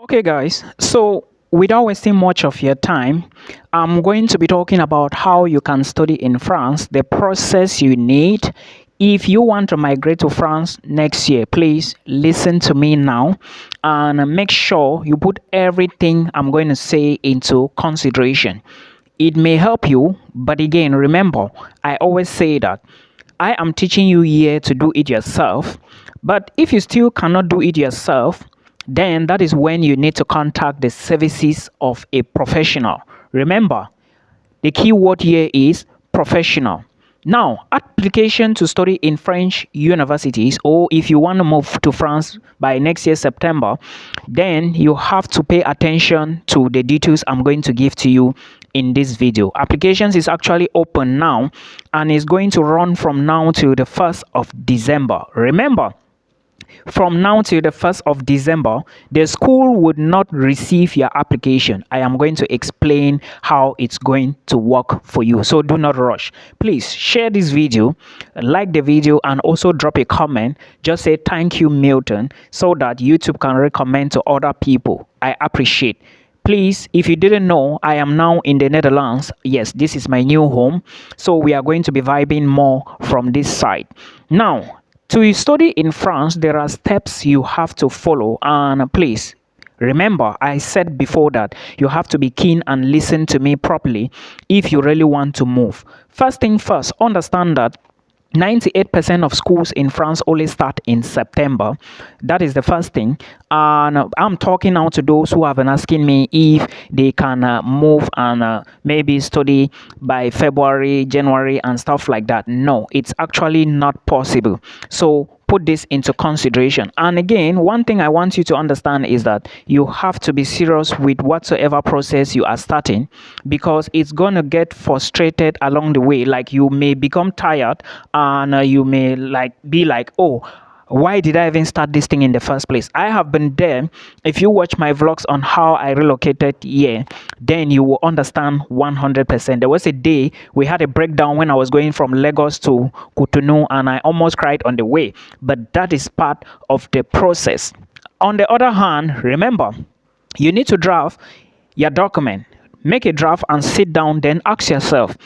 Okay, guys, so without wasting much of your time, I'm going to be talking about how you can study in France, the process you need. If you want to migrate to France next year, please listen to me now and make sure you put everything I'm going to say into consideration. It may help you, but again, remember, I always say that I am teaching you here to do it yourself. But if you still cannot do it yourself, then that is when you need to contact the services of a professional. Remember, the key word here is professional. Now, application to study in French universities, or if you want to move to France by next year, September, then you have to pay attention to the details I'm going to give to you in this video. Applications is actually open now and is going to run from now till the 1st of December. Remember, from now till the 1st of December, the school would not receive your application. I am going to explain how it's going to work for you. So do not rush. Please share this video, like the video, and also drop a comment. Just say thank you, Milton, so that YouTube can recommend to other people. I appreciate. Please, if you didn't know, I am now in the Netherlands. Yes, this is my new home. So we are going to be vibing more from this side. Now, to study in France, there are steps you have to follow, and please remember, I said before that you have to be keen and listen to me properly if you really want to move. First thing first, understand that 98% of schools in France only start in September. That is the first thing. And I'm talking now to those who have been asking me if they can move and maybe study by February, January, and stuff like that. No, it's actually not possible. So put this into consideration. And again, one thing I want you to understand is that you have to be serious with whatsoever process you are starting, because it's going to get frustrated along the way. Like, you may become tired and you may be like, oh, why did I even start this thing in the first place? I have been there. If you watch my vlogs on how I relocated here, then you will understand 100%. There was a day we had a breakdown when I was going from Lagos to Cotonou, and I almost cried on the way. But that is part of the process. On the other hand, remember, you need to draft your document. Make a draft and sit down, then ask yourself,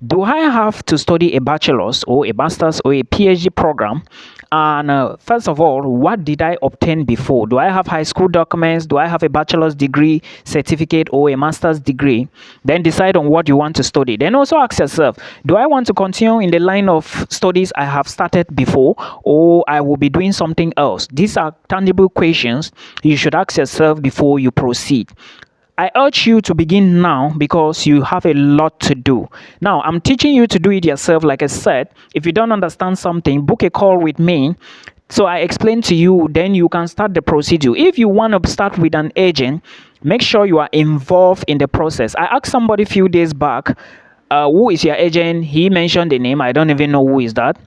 do I have to study a bachelor's or a master's or a PhD program? And first of all, what did I obtain before? Do I have high school documents? Do I have a bachelor's degree certificate or a master's degree? Then decide on what you want to study. Then also ask yourself, do I want to continue in the line of studies I have started before, or I will be doing something else? These are tangible questions you should ask yourself before you proceed. I urge you to begin now because you have a lot to do. Now, I'm teaching you to do it yourself. Like I said, if you don't understand something, book a call with me. So I explain to you, then you can start the procedure. If you want to start with an agent, make sure you are involved in the process. I asked somebody a few days back, who is your agent? He mentioned the name. I don't even know who is that.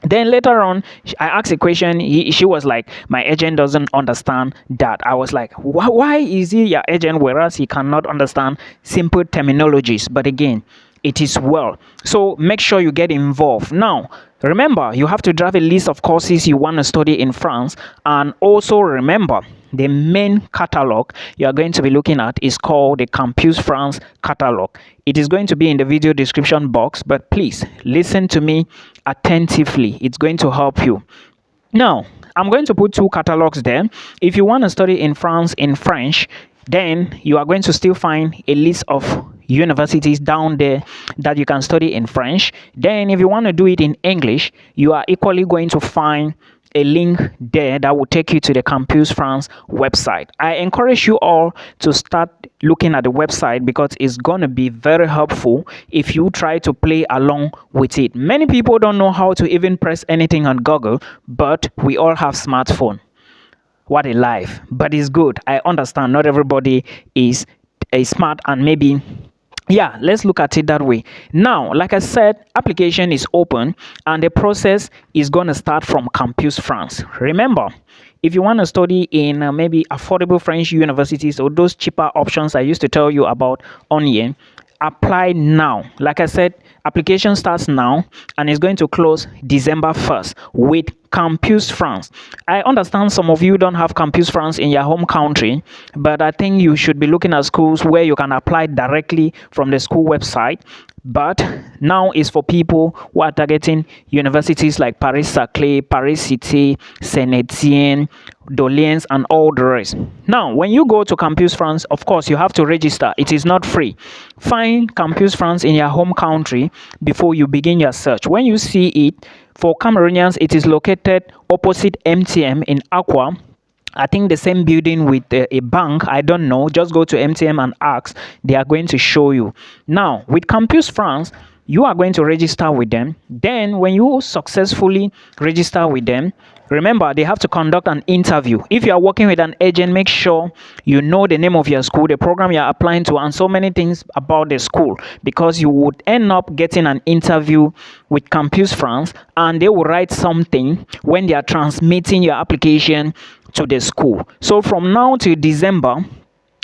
Then later on, I asked a question. She was like, my agent doesn't understand that. I was like, why is he your agent whereas he cannot understand simple terminologies? But again, it is well. So make sure you get involved. Now, remember, you have to draft a list of courses you want to study in France. And also remember, the main catalog you are going to be looking at is called the Campus France catalog. It is going to be in the video description box, but please listen to me attentively. It's going to help you. Now, I'm going to put two catalogs there. If you want to study in France in French, then you are going to still find a list of universities down there that you can study in French. Then if you want to do it in English, you are equally going to find a link there that will take you to the Campus France website. I encourage you all to start looking at the website because it's going to be very helpful if you try to play along with it. Many people don't know how to even press anything on Google, but we all have smartphone. What a life. But it's good. I understand not everybody is smart, and maybe yeah, let's look at it that way. Now, like I said, application is open and the process is going to start from Campus France. Remember, if you want to study in maybe affordable French universities or those cheaper options I used to tell you about on here, apply now. Like I said, application starts now and it's going to close December 1st with Campus France. I understand some of you don't have Campus France in your home country, but I think you should be looking at schools where you can apply directly from the school website. But now is for people who are targeting universities like Paris-Saclay, Paris Cité, Saint-Étienne, D'Orléans, and all the rest. Now, when you go to Campus France, of course, you have to register. It is not free. Find Campus France in your home country before you begin your search. When you see it, for Cameroonians, it is located opposite MTM in Aqua. I think the same building with a bank. I don't know. Just go to MTM and ask. They are going to show you. Now, with Campus France, you are going to register with them. Then, when you successfully register with them, remember, they have to conduct an interview. If you are working with an agent, make sure you know the name of your school, the program you are applying to, and so many things about the school, because you would end up getting an interview with Campus France, and they will write something when they are transmitting your application to the school. So from now till December,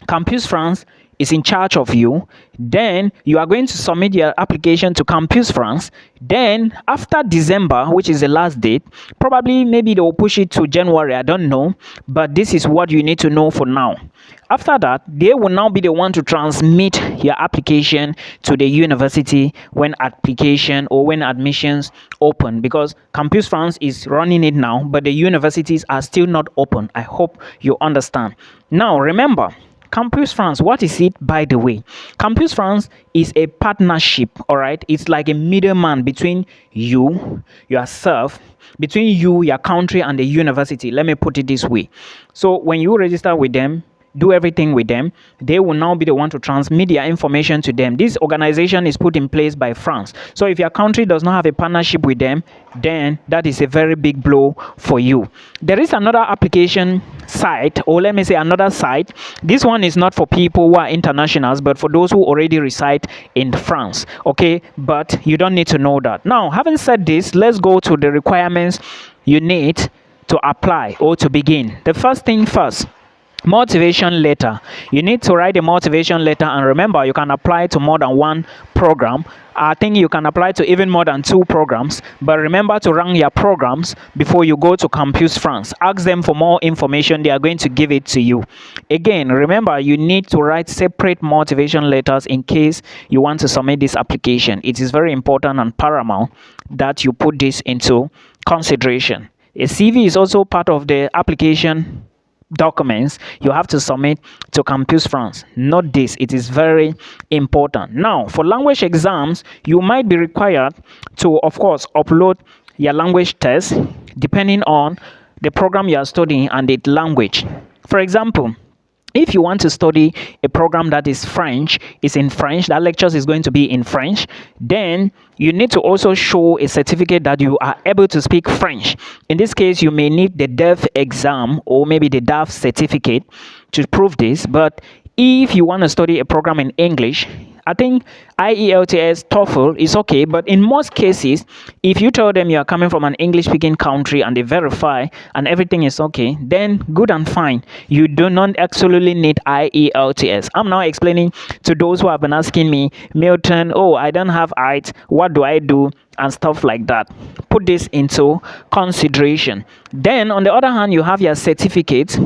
Campus France is in charge of you. Then you are going to submit your application to Campus France. Then after December, which is the last date, probably maybe they will push it to January, I don't know, but this is what you need to know for now. After that, they will now be the one to transmit your application to the university when application or when admissions open, because Campus France is running it now, but the universities are still not open. I hope you understand. Now remember, Campus France, what is it, by the way? Campus France is a partnership, all right? It's like a middleman between you, yourself, between you, your country, and the university. Let me put it this way. So when you register with them, do everything with them, they will now be the one to transmit their information to them. This organization is put in place by France. So if your country does not have a partnership with them, then that is a very big blow for you. There is another application site, or let me say another site. This one is not for people who are internationals, but for those who already reside in France. Okay, but you don't need to know that. Now, having said this, let's go to the requirements you need to apply or to begin. The first thing first, motivation letter. You need to write a motivation letter, and remember, you can apply to more than one program. I think you can apply to even more than 2 programs, but remember to rank your programs before you go to Campus France. Ask them for more information. They are going to give it to you. Again, remember, you need to write separate motivation letters in case you want to submit this application. It is very important and paramount that you put this into consideration. A CV is also part of the application documents you have to submit to Campus France. Note this, it is very important. Now, for language exams, you might be required to, of course, upload your language test depending on the program you are studying and the language. For example, if you want to study a program that is French, is in French, that lectures is going to be in French, then you need to also show a certificate that you are able to speak French. In this case, you may need the DEF exam or maybe the DAF certificate to prove this. But if you want to study a program in English, I think IELTS, TOEFL is okay, but in most cases, if you tell them you are coming from an English-speaking country and they verify and everything is okay, then good and fine. You do not absolutely need IELTS. I'm now explaining to those who have been asking me, Milton, oh, I don't have IELTS, what do I do? And stuff like that. Put this into consideration. Then, on the other hand, you have your certificate.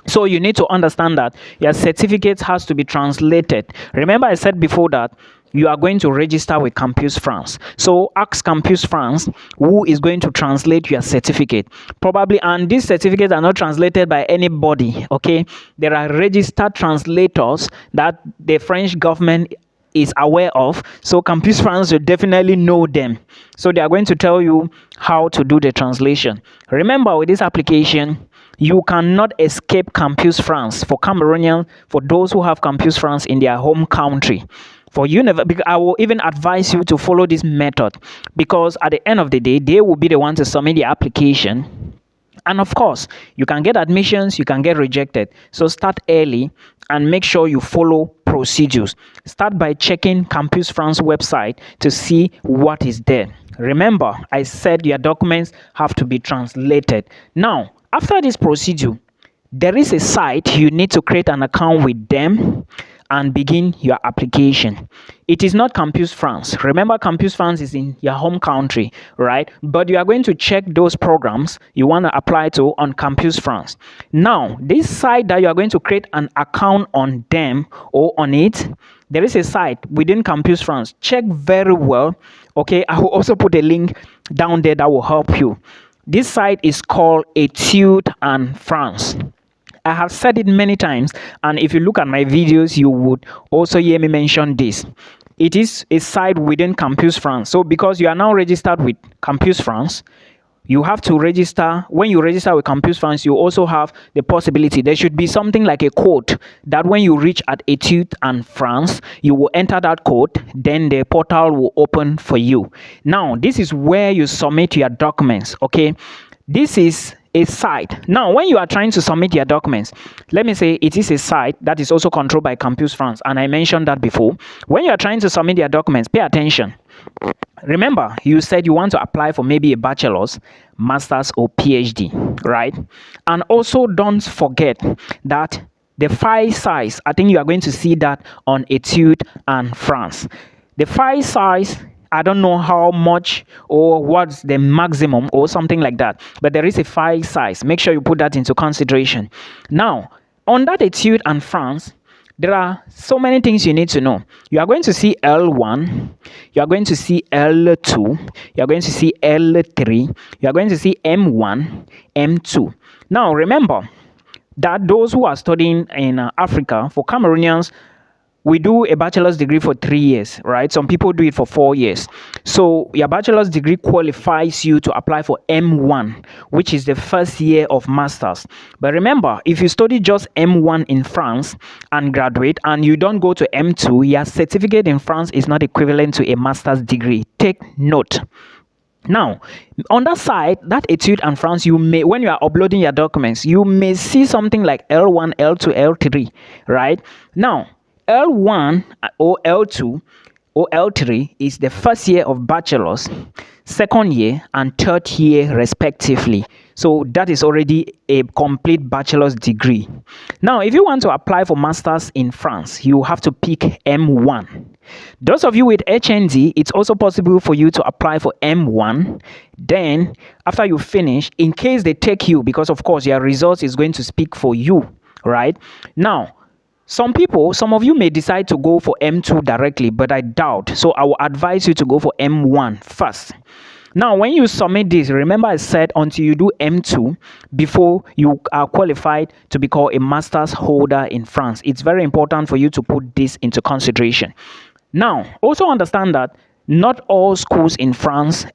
So you need to understand that your certificate has to be translated. Remember, I said before that you are going to register with Campus France. So ask Campus France who is going to translate your certificate. Probably, and these certificates are not translated by anybody, okay? There are registered translators that the French government is aware of. So Campus France will definitely know them. So they are going to tell you how to do the translation. Remember, with this application, you cannot escape Campus France. For Cameroonians, for those who have Campus France in their home country, for you, I will even advise you to follow this method, because at the end of the day, they will be the one to submit the application. And of course, you can get admissions, you can get rejected. So start early and make sure you follow procedures. Start by checking Campus France website to see what is there. Remember, I said your documents have to be translated. Now, after this procedure, there is a site you need to create an account with them, and begin your application. It is not Campus France. Remember, Campus France is in your home country, right? But you are going to check those programs you want to apply to on Campus France. Now, this site that you are going to create an account on them or on it, there is a site within Campus France. Check very well. Okay, I will also put a link down there that will help you. This site is called Etudes and France. I have said it many times, and if you look at my videos, you would also hear me mention this. It is a site within Campus France. So because you are now registered with Campus France, you have to register. When you register with Campus France, you also have the possibility. There should be something like a code that when you reach at Etudes and France, you will enter that code, then the portal will open for you. Now, this is where you submit your documents, okay? This is a site. Now, when you are trying to submit your documents, let me say it is a site that is also controlled by Campus France, and I mentioned that before. When you are trying to submit your documents, pay attention. Remember, you said you want to apply for maybe a bachelor's, master's, or PhD, right? And also don't forget that the file size, I think you are going to see that on Etudes and France. The file size, I don't know how much or what's the maximum or something like that, but there is a file size. Make sure you put that into consideration. Now, on that Etudes and France, there are so many things you need to know. You are going to see L1, you are going to see L2, you are going to see L3, you are going to see M1, M2. Now, remember that those who are studying in Africa, for Cameroonians, we do a bachelor's degree for 3 years, right? Some people do it for 4 years. So your bachelor's degree qualifies you to apply for M1, which is the first year of master's. But remember, if you study just M1 in France and graduate and you don't go to M2, your certificate in France is not equivalent to a master's degree. Take note. Now, on that side, that Etudes and France, you may, when you are uploading your documents, you may see something like L1, L2, L3, right? Now, L1 or L2 or L3 is the first year of bachelor's, second year, and third year respectively. So that is already a complete bachelor's degree. Now, if you want to apply for master's in France, you have to pick M1. Those of you with HND, it's also possible for you to apply for M1. Then, after you finish, in case they take you, because of course your results is going to speak for you, right? Now, some of you may decide to go for M2 directly, but I doubt. So I will advise you to go for M1 first. Now, when you submit this, remember I said until you do M2 before you are qualified to be called a master's holder in France. It's very important for you to put this into consideration. Now, also understand that not all schools in France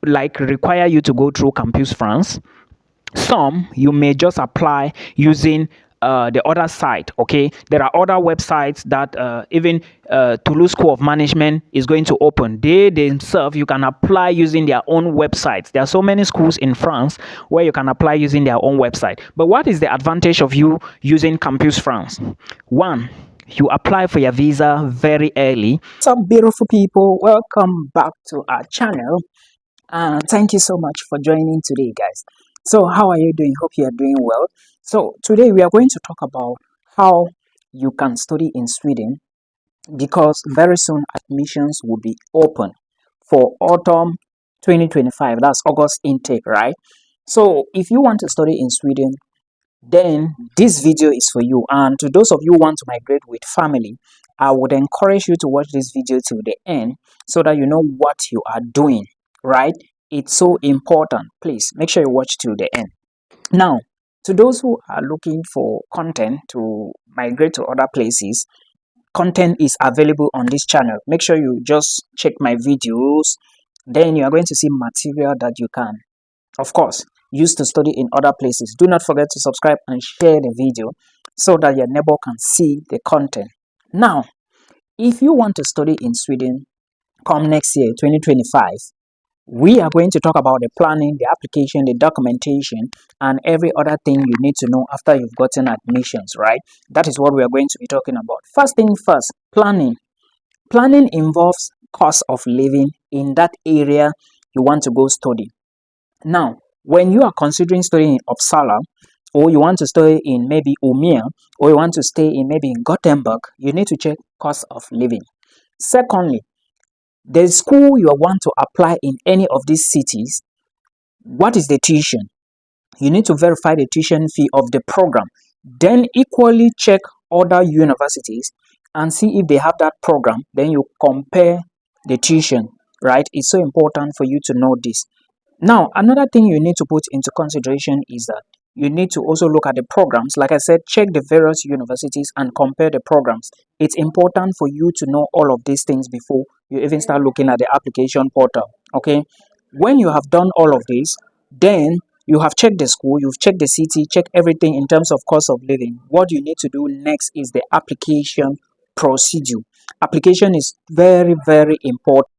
require you to go through Campus France. Some you may just apply using the other site. Okay, there are other websites that even Toulouse School of Management is going to open. They themselves, you can apply using their own websites. There are so many schools in France where you can apply using their own website. But what is the advantage of you using Campus France? One, you apply for your visa very early. Some beautiful people, welcome back to our channel, and thank you so much for joining today, guys. So how are you doing? Hope you are doing well. So today we are going to talk about how you can study in Sweden, because very soon admissions will be open for autumn 2025. That's August intake, right? So if you want to study in Sweden, then this video is for you. And to those of you who want to migrate with family, I would encourage you to watch this video till the end so that you know what you are doing, right? It's so important. Please make sure you watch till the end. Now, to those who are looking for content to migrate to other places, content is available on this channel. Make sure you just check my videos. Then you are going to see material that you can, of course, use to study in other places. Do not forget to subscribe and share the video so that your neighbor can see the content. Now, if you want to study in Sweden come next year, 2025, we are going to talk about the planning, the application, the documentation, and every other thing you need to know after you've gotten admissions, right? That is what we are going to be talking about. First thing first, planning. Planning involves cost of living in that area you want to go study. Now, when you are considering studying in Uppsala or you want to stay in maybe Umea, or you want to stay in maybe in Gothenburg, you need to check cost of living. Secondly, the school you want to apply in any of these cities, what is the tuition? You need to verify the tuition fee of the program. Then equally check other universities and see if they have that program. Then you compare the tuition, right? It's so important for you to know this. Now, another thing you need to put into consideration is that you need to also look at the programs. Like I said, check the various universities and compare the programs. It's important for you to know all of these things before you even start looking at the application portal. Okay. When you have done all of this, then you have checked the school, you've checked the city, check everything in terms of cost of living. What you need to do next is the application procedure. Application is very, very important.